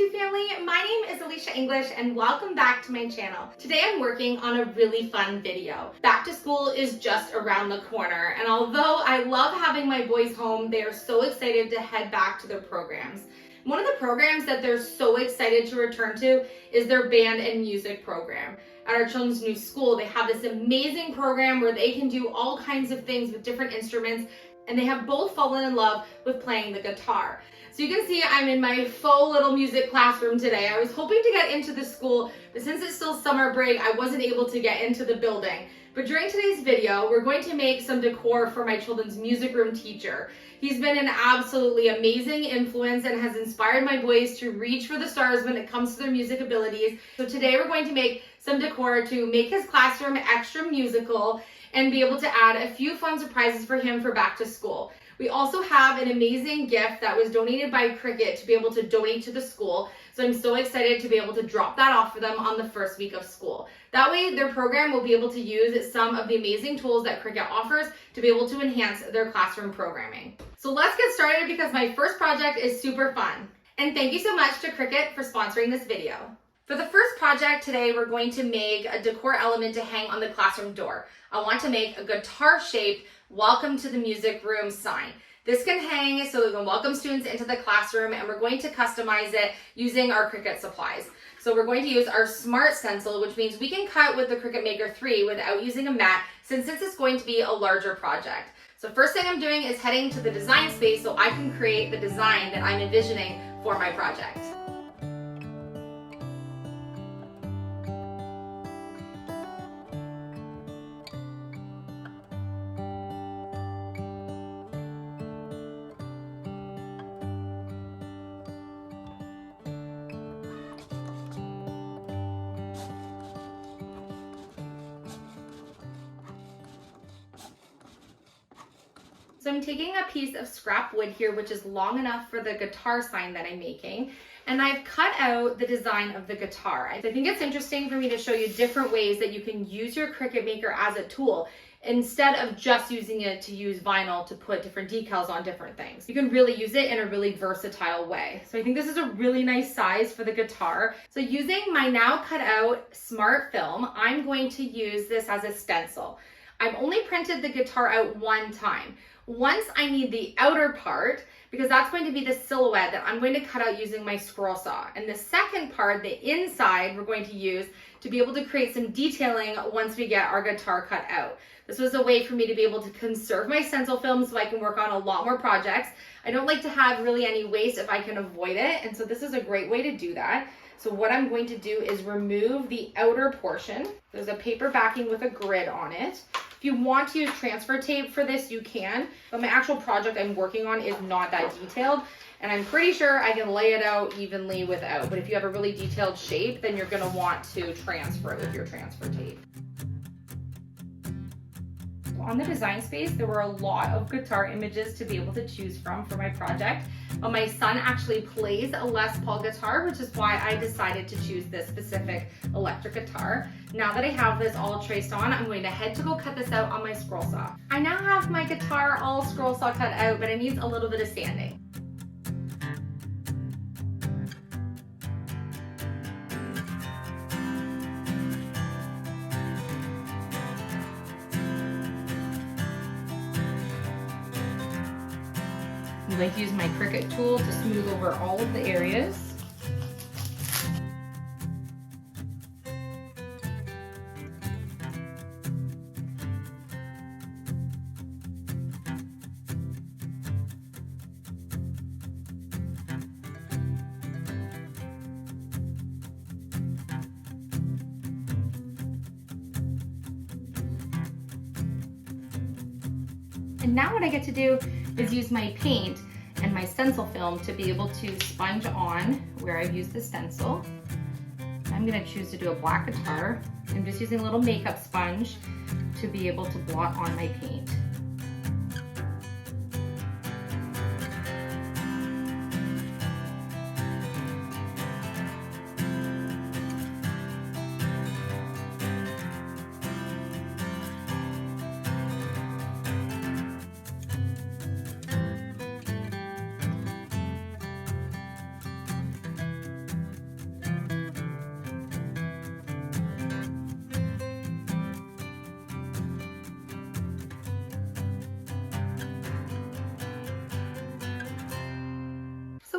YouTube family, my name is Elysia English and welcome back to my channel. Today I'm working on a really fun video. Back to school is just around the corner, and although I love having my boys home, they are so excited to head back to their programs. One of the programs that they're so excited to return to is their band and music program. At our children's new school, they have this amazing program where they can do all kinds of things with different instruments, and they have both fallen in love with playing the guitar. So you can see I'm in my faux little music classroom today. I was hoping to get into the school, but since it's still summer break, I wasn't able to get into the building. But during today's video, we're going to make some decor for my children's music room teacher. He's been an absolutely amazing influence and has inspired my boys to reach for the stars when it comes to their music abilities. So today we're going to make some decor to make his classroom extra musical and be able to add a few fun surprises for him for back to school. We also have an amazing gift that was donated by Cricut to be able to donate to the school. So I'm so excited to be able to drop that off for them on the first week of school. That way their program will be able to use some of the amazing tools that Cricut offers to be able to enhance their classroom programming. So let's get started because my first project is super fun. And thank you so much to Cricut for sponsoring this video. For the first project today, we're going to make a decor element to hang on the classroom door. I want to make a guitar-shaped welcome to the music room sign. This can hang so we can welcome students into the classroom, and we're going to customize it using our Cricut supplies. So we're going to use our Smart Stencil, which means we can cut with the Cricut Maker 3 without using a mat, since this is going to be a larger project. So first thing I'm doing is heading to the design space so I can create the design that I'm envisioning for my project. So I'm taking a piece of scrap wood here, which is long enough for the guitar sign that I'm making, and I've cut out the design of the guitar. I think it's interesting for me to show you different ways that you can use your Cricut Maker as a tool instead of just using it to use vinyl to put different decals on different things. You can really use it in a really versatile way. So I think this is a really nice size for the guitar. So using my now cut out Smart Film, I'm going to use this as a stencil. I've only printed the guitar out one time. Once I need the outer part, because that's going to be the silhouette that I'm going to cut out using my scroll saw. And the second part, the inside, we're going to use to be able to create some detailing once we get our guitar cut out. This was a way for me to be able to conserve my stencil film so I can work on a lot more projects. I don't like to have really any waste if I can avoid it, and so this is a great way to do that. So what I'm going to do is remove the outer portion. There's a paper backing with a grid on it. If you want to use transfer tape for this, you can, but my actual project I'm working on is not that detailed, and I'm pretty sure I can lay it out evenly without, but if you have a really detailed shape, then you're gonna want to transfer it with your transfer tape. On the design space, there were a lot of guitar images to be able to choose from for my project, but my son actually plays a Les Paul guitar, which is why I decided to choose this specific electric guitar. Now that I have this all traced on, I'm going to head to go cut this out on my scroll saw. I now have my guitar all scroll saw cut out, but it needs a little bit of sanding. I like to use my Cricut tool to smooth over all of the areas. And now what I get to do is use my paint and my stencil film to be able to sponge on where I've used the stencil. I'm gonna choose to do a black guitar. I'm just using a little makeup sponge to be able to blot on my paint.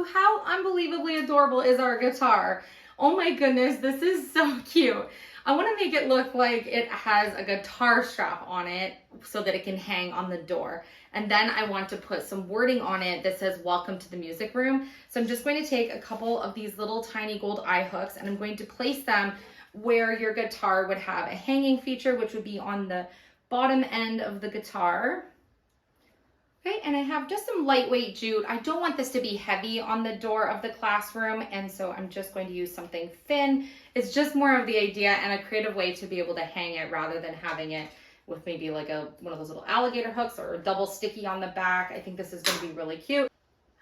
So how unbelievably adorable is our guitar? Oh my goodness, this is so cute. I want to make it look like it has a guitar strap on it so that it can hang on the door. And then I want to put some wording on it that says welcome to the music room. So I'm just going to take a couple of these little tiny gold eye hooks and I'm going to place them where your guitar would have a hanging feature, which would be on the bottom end of the guitar. Okay, and I have just some lightweight jute. I don't want this to be heavy on the door of the classroom, and so I'm just going to use something thin. It's just more of the idea and a creative way to be able to hang it rather than having it with maybe like one of those little alligator hooks or a double sticky on the back. I think this is going to be really cute.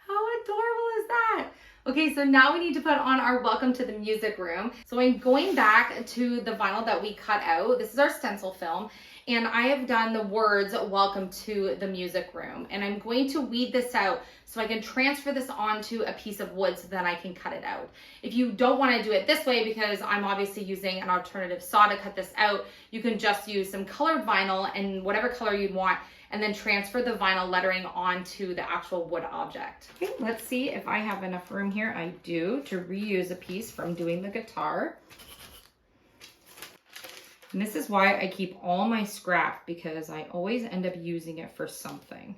How adorable is that? Okay, so now we need to put on our welcome to the music room. So I'm going back to the vinyl that we cut out. This is our stencil film. And I have done the words, welcome to the music room. And I'm going to weed this out so I can transfer this onto a piece of wood so then I can cut it out. If you don't want to do it this way, because I'm obviously using an alternative saw to cut this out, you can just use some colored vinyl and whatever color you want, and then transfer the vinyl lettering onto the actual wood object. Okay, let's see if I have enough room here. I do, to reuse a piece from doing the guitar. And this is why I keep all my scrap, because I always end up using it for something.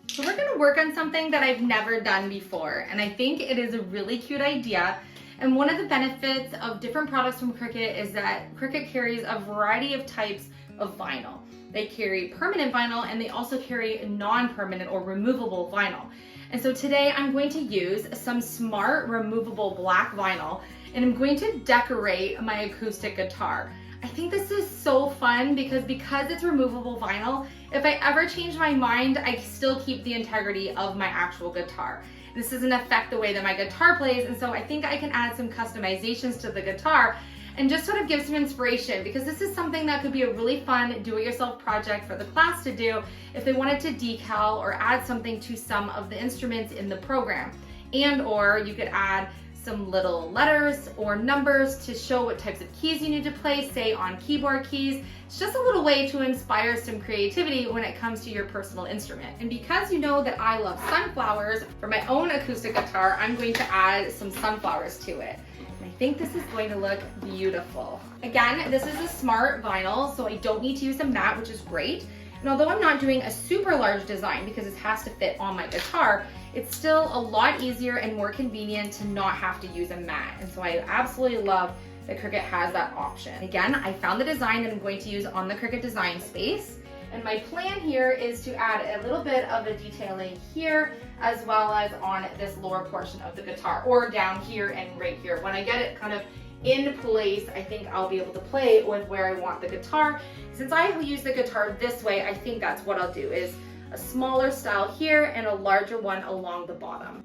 So we're gonna work on something that I've never done before, and I think it is a really cute idea. And one of the benefits of different products from Cricut is that Cricut carries a variety of types of vinyl. They carry permanent vinyl and they also carry non-permanent or removable vinyl. And so today I'm going to use some smart removable black vinyl and I'm going to decorate my acoustic guitar. I think this is so fun because it's removable vinyl, if I ever change my mind, I still keep the integrity of my actual guitar. This doesn't affect the way that my guitar plays, and so I think I can add some customizations to the guitar and just sort of give some inspiration, because this is something that could be a really fun do-it-yourself project for the class to do if they wanted to decal or add something to some of the instruments in the program. And or you could add some little letters or numbers to show what types of keys you need to play, say on keyboard keys. It's just a little way to inspire some creativity when it comes to your personal instrument. And because you know that I love sunflowers, for my own acoustic guitar, I'm going to add some sunflowers to it. And I think this is going to look beautiful. Again, this is a smart vinyl, so I don't need to use a mat, which is great. And although I'm not doing a super large design because it has to fit on my guitar, it's still a lot easier and more convenient to not have to use a mat. And so I absolutely love that Cricut has that option. Again, I found the design that I'm going to use on the Cricut design space. And my plan here is to add a little bit of a detailing here as well as on this lower portion of the guitar, or down here and right here. When I get it kind of in place, I think I'll be able to play with where I want the guitar. Since I use the guitar this way, I think that's what I'll do, is a smaller style here and a larger one along the bottom.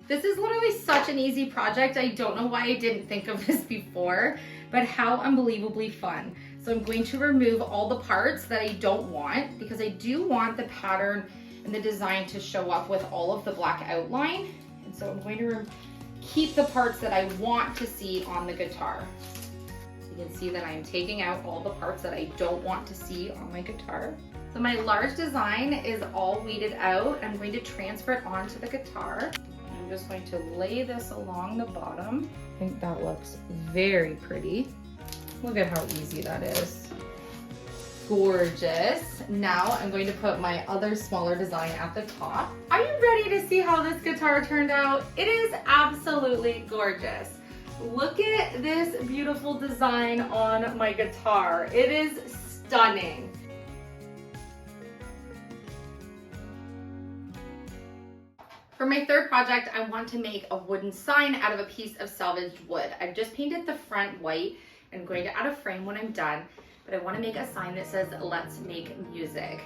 This is literally such an easy project. I don't know why I didn't think of this before, but how unbelievably fun. So I'm going to remove all the parts that I don't want, because I do want the pattern and the design to show up with all of the black outline. And so I'm going to keep the parts that I want to see on the guitar. You can see that I'm taking out all the parts that I don't want to see on my guitar. So my large design is all weeded out. I'm going to transfer it onto the guitar. I'm just going to lay this along the bottom. I think that looks very pretty. Look at how easy that is. Gorgeous. Now I'm going to put my other smaller design at the top. Are you ready to see how this guitar turned out? It is absolutely gorgeous. Look at this beautiful design on my guitar. It is stunning. For my third project, I want to make a wooden sign out of a piece of salvaged wood. I've just painted the front white. I'm going to add a frame when I'm done, but I want to make a sign that says, "Let's make music."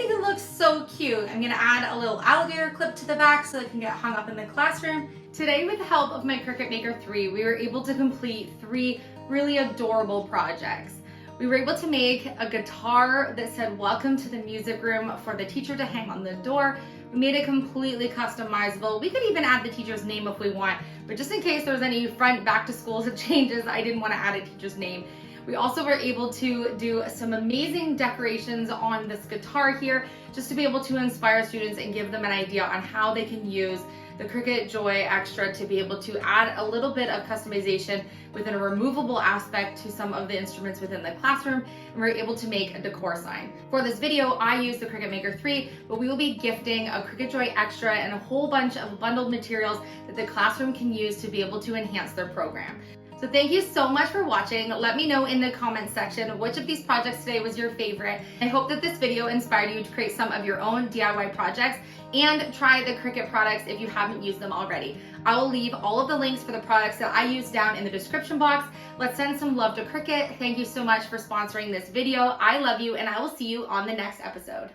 think it looks so cute. I'm gonna add a little alligator clip to the back so it can get hung up in the classroom. Today, with the help of my Cricut Maker 3, we were able to complete 3 really adorable projects. We were able to make a guitar that said "Welcome to the music room" for the teacher to hang on the door. We made it completely customizable. We could even add the teacher's name if we want, but just in case there was any front back to school changes, I didn't want to add a teacher's name. We also were able to do some amazing decorations on this guitar here, just to be able to inspire students and give them an idea on how they can use the Cricut Joy Extra to be able to add a little bit of customization within a removable aspect to some of the instruments within the classroom, and we're able to make a decor sign. For this video, I used the Cricut Maker 3, but we will be gifting a Cricut Joy Extra and a whole bunch of bundled materials that the classroom can use to be able to enhance their program. So thank you so much for watching. Let me know in the comments section which of these projects today was your favorite. I hope that this video inspired you to create some of your own DIY projects and try the Cricut products if you haven't used them already. I will leave all of the links for the products that I use down in the description box. Let's send some love to Cricut. Thank you so much for sponsoring this video. I love you, and I will see you on the next episode.